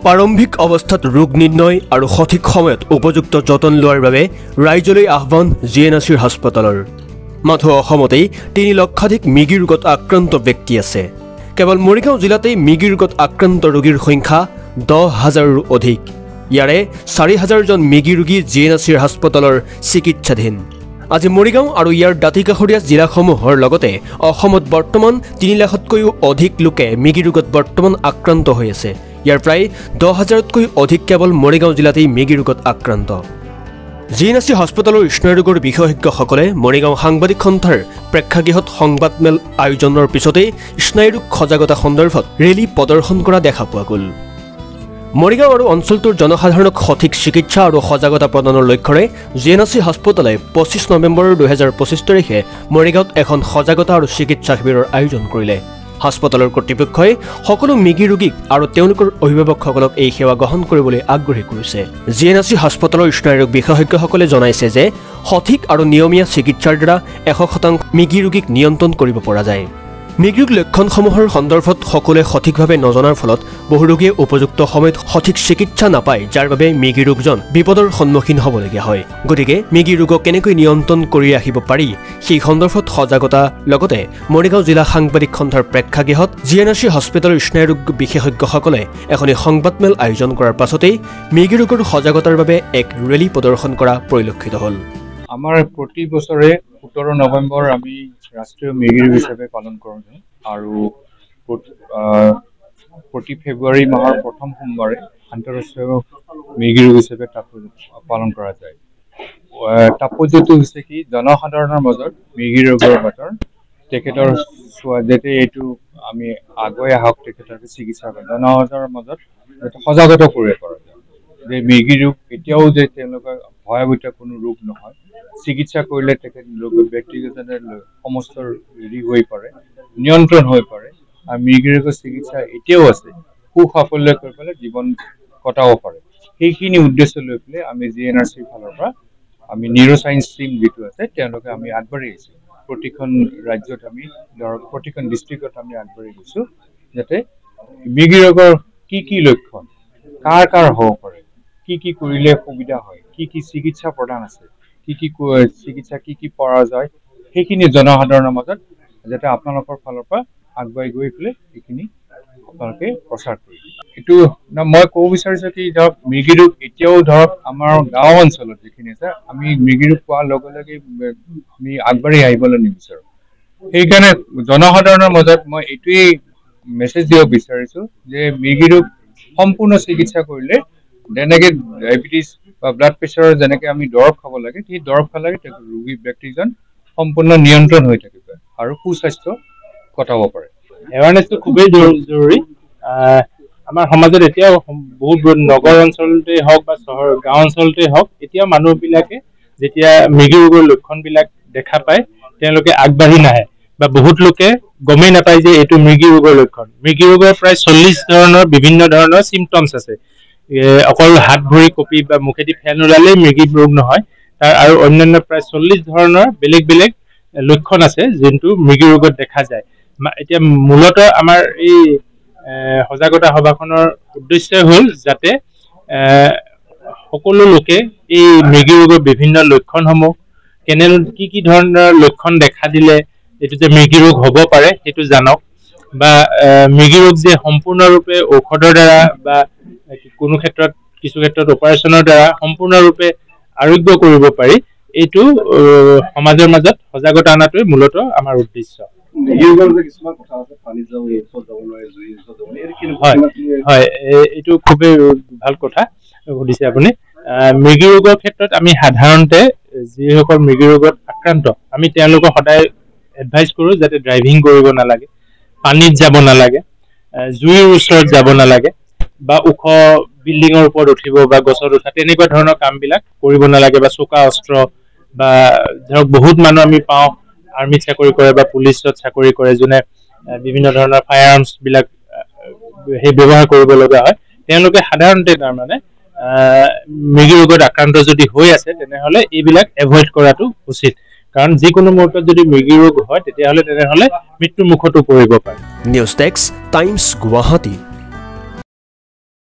প্ৰাৰম্ভিক অৱস্থাত ৰোগ নিৰ্ণয় আৰু সঠিক সময়ত উপযুক্ত যতন লোৱাৰ বাবে ৰাইজলৈ আহ্বান জিএনআৰচিৰ হাস্পতালৰ। মাথো অসমতেই ৩ লক্ষাধিক মৃগী ৰোগত আক্ৰান্ত ব্যক্তি আছে। কেৱল মৰিগাঁও জিলাতেই মৃগী ৰোগত আক্ৰান্ত ৰোগীৰ সংখ্যা ১০,০০০ৰো অধিক। ইয়াৰে ৪,০০০জন মৃগী ৰোগী জিএনআৰচিৰ হাস্পতালৰ চিকিৎসাধীন। আজি মৰিগাঁও আৰু ইয়াৰ দাঁতিকাষৰীয়া জিলাসমূহৰ লগতে অসমত বৰ্তমান ৩ লাখতকৈও অধিক লোকে মৃগী ৰোগত বৰ্তমান আক্ৰান্ত হৈ আছে। ইয়াৰ প্ৰায় ১০,০০০তকৈ অধিক কেৱল মৰিগাঁও জিলাতেই মৃগী ৰোগত আক্ৰান্ত। জিএনআৰচি হাস্পতালৰ স্নায়ুৰোগৰ বিশেষজ্ঞসকলে মৰিগাঁও সাংবাদিক সন্থাৰ প্ৰেক্ষাগৃহত সংবাদমেল আয়োজনৰ পিছতেই স্নায়ুৰোগ সজাগতা সন্দৰ্ভত ৰেলী প্ৰদৰ্শন কৰা দেখা পোৱা গ'ল। মৰিগাঁও আৰু অঞ্চলটোৰ জনসাধাৰণক সঠিক চিকিৎসা আৰু সজাগতা প্ৰদানৰ লক্ষ্যৰে জিএনআৰচি হাস্পতালে ২৫ নৱেম্বৰ ২০২৫ তাৰিখে মৰিগাঁৱত এখন সজাগতা আৰু চিকিৎসা শিবিৰৰ আয়োজন কৰিলে। হাস্পতালৰ কৰ্তৃপক্ষই সকলো মৃগী ৰোগীক আৰু তেওঁলোকৰ অভিভাৱকসকলক এই সেৱা গ্ৰহণ কৰিবলৈ আগ্ৰহী কৰিছে। জিএনআৰচি হাস্পতালৰ স্নায়ুৰোগ বিশেষজ্ঞসকলে জনাইছে যে সঠিক আৰু নিয়মীয়া চিকিৎসাৰ দ্বাৰা ১০০% মৃগী ৰোগীক নিয়ন্ত্ৰণ কৰিব পৰা যায়। মৃগী ৰোগ লক্ষণসমূহৰ সন্দৰ্ভত সকলোৱে সঠিকভাৱে নজনাৰ ফলত বহু ৰোগীয়ে উপযুক্ত সময়ত সঠিক চিকিৎসা নাপায়, যাৰ বাবে মৃগী ৰোগজন বিপদৰ সন্মুখীন হ'বলগীয়া হয়। গতিকে মৃগী ৰোগক কেনেকৈ নিয়ন্ত্ৰণ কৰি ৰাখিব পাৰি সেই সন্দৰ্ভত সজাগতা লগতে মৰিগাঁও জিলা সাংবাদিক সন্থাৰ প্ৰেক্ষাগৃহত জিএনআৰচি হাস্পতালৰ স্নায়ুৰোগ বিশেষজ্ঞসকলে এখনি সংবাদমেল আয়োজন কৰাৰ পাছতেই মৃগী ৰোগৰ সজাগতাৰ বাবে এক ৰেলী প্ৰদৰ্শন কৰা পৰিলক্ষিত হ'ল। আমাৰ প্ৰতি বছৰে ১৭ নৱেম্বৰ আমি ৰাষ্ট্ৰীয় মৃগী ৰোগ হিচাপে পালন কৰোঁ আৰু প্ৰতি ফেব্ৰুৱাৰী মাহৰ প্ৰথম সোমবাৰে আন্তঃৰাষ্ট্ৰীয় মৃগী ৰোগ হিচাপে পালন কৰা যায়। তাৎপৰ্যটো হৈছে কি জনসাধাৰণৰ মাজত মৃগী ৰোগৰ বাতৰ তেখেতৰ যাতে এইটো আমি আগুৱাই আহক, তেখেতৰ চিকিৎসা কৰে জনসাধাৰণৰ মাজত সজাগতা কৰিব পৰা যায় যে মৃগী ৰোগ এতিয়াও যে তেওঁলোকৰ ভয়াৱহ কোনো ৰোগ নহয়, চিকিৎসা কৰিলে তেখেত ব্যক্তিগতজনে সমস্ত হেৰি হৈ পৰে, নিয়ন্ত্ৰণ হৈ পৰে আৰু মৃগী ৰোগৰ চিকিৎসা এতিয়াও আছে, সুসাফল্য কৰি পেলাই জীৱন কটাব পাৰে। সেইখিনি উদ্দেশ্য লৈ পেলাই আমি জিএনআৰচিৰ ফালৰ পৰা আমি নিউৰো চায়েন্স টিম যিটো আছে তেওঁলোকে আমি আগবাঢ়ি আহিছোঁ। প্ৰতিখন ৰাজ্যত আমি ধৰক প্ৰতিখন ডিষ্ট্ৰিক্টত আমি আগবাঢ়ি গৈছোঁ যাতে মৃগী ৰোগৰ কি লক্ষণ, কাৰ হ'ব পাৰে, কি কৰিলে সুবিধা হয়, কি চিকিৎসা প্ৰদান আছে, কি চিকিৎসা কি পৰা যায়, সেইখিনি জনসাধাৰণৰ মাজত যাতে আপোনালোকৰ ফালৰ পৰা আগুৱাই গৈ পেলাই এইখিনি আপোনালোকে প্ৰচাৰ কৰিব। এইটো মই ক'ব বিচাৰিছোঁ কি ধৰক মৃগী ৰোগ এতিয়াও ধৰক আমাৰ গাঁও অঞ্চলত যিখিনি আছে আমি মৃগী ৰোগ পোৱাৰ লগে লগে আমি আগবাঢ়ি আহিবলৈ নিবিচাৰোঁ। সেইকাৰণে জনসাধাৰণৰ মাজত মই এইটোৱেই মেছেজ দিব বিচাৰিছোঁ যে মৃগী ৰোগ সম্পূৰ্ণ চিকিৎসা কৰিলে যেনেকে ডায়েবেটিছ বা ব্লাড প্ৰেছাৰৰ যেনেকে আমি দৰৱ খাব লাগে, সেই দৰৱ খালে ৰোগী ব্যক্তিজন সম্পূৰ্ণ নিয়ন্ত্ৰণ হৈ থাকিব আৰু সুস্বাস্থ্য কটাব পাৰে। এৱাৰনেছটো খুবেই জৰুৰী। আমাৰ সমাজত এতিয়াও বহুত নগৰ অঞ্চলতে হওক বা গাঁও অঞ্চলতে হওক এতিয়া মানুহবিলাকে যেতিয়া মৃগী ৰোগৰ লক্ষণবিলাক দেখা পায় তেওঁলোকে আগবাঢ়ি নাহে বা বহুত লোকে গমেই নাপায় যে এইটো মৃগী ৰোগৰ লক্ষণ। মৃগী ৰোগৰ প্ৰায় ৪০ ধৰণৰ বিভিন্ন ধৰণৰ চিমটমছ আছে। অকল হাত ভৰি কঁপি বা মুখেদি ফেন ওলালেই মৃগী ৰোগ নহয়, তাৰ আৰু অন্যান্য প্ৰায় ৪০ ধৰণৰ বেলেগ বেলেগ লক্ষণ আছে যোনটো মৃগী ৰোগত দেখা যায়। এতিয়া মূলতঃ আমাৰ এই সজাগতা সভাখনৰ উদ্দেশ্য হ'ল যাতে সকলো লোকে এই মৃগী ৰোগৰ বিভিন্ন লক্ষণসমূহ কি ধৰণৰ লক্ষণ দেখা দিলে এইটো যে মৃগী ৰোগ হ'ব পাৰে সেইটো জানক, বা মৃগী ৰোগ যে সম্পূৰ্ণৰূপে ঔষধৰ দ্বাৰা বা কিছু ক্ষেত্ৰত অপাৰেশ্যনৰ দ্বাৰা সম্পূৰ্ণৰূপে আৰোগ্য কৰিব পাৰি, এইটো সমাজৰ মাজত সজাগতা অনাটোৱে মূলতঃ আমাৰ উদ্দেশ্য। হয়, এইটো খুবেই ভাল কথা সুধিছে আপুনি। মৃগী ৰোগৰ ক্ষেত্ৰত আমি সাধাৰণতে যিসকল মৃগী ৰোগত আক্ৰান্ত আমি তেওঁলোকক সদায় এডভাইচ কৰোঁ যাতে ড্ৰাইভিং কৰিব নালাগে, পানীত যাব নালাগে, জুইৰ ওচৰত যাব নালাগে বা ওখ বিল্ডিঙৰ ওপৰত উঠিব বা গছত উঠা তেনেকুৱা ধৰণৰ কামবিলাক কৰিব নালাগে, বা চোকা অস্ত্ৰ বা ধৰক বহুত মানুহ আমি পাওঁ আৰ্মিত চাকৰি কৰে বা পুলিচত চাকৰি কৰে যোনে বিভিন্ন ধৰণৰ ফায়াৰ আৰ্মছ বিলাক সেই ব্যৱহাৰ কৰিব লগা হয়, তেওঁলোকে সাধাৰণতে তাৰমানে মৃগী ৰোগত আক্ৰান্ত যদি হৈ আছে তেনেহ'লে এইবিলাক এভইড কৰাটো উচিত, কাৰণ যিকোনো মুহূৰ্তত যদি মৃগী ৰোগ হয় তেনেহ'লে মৃত্যুৰ মুখতো পৰিব পাৰে। News desk times Guwahati.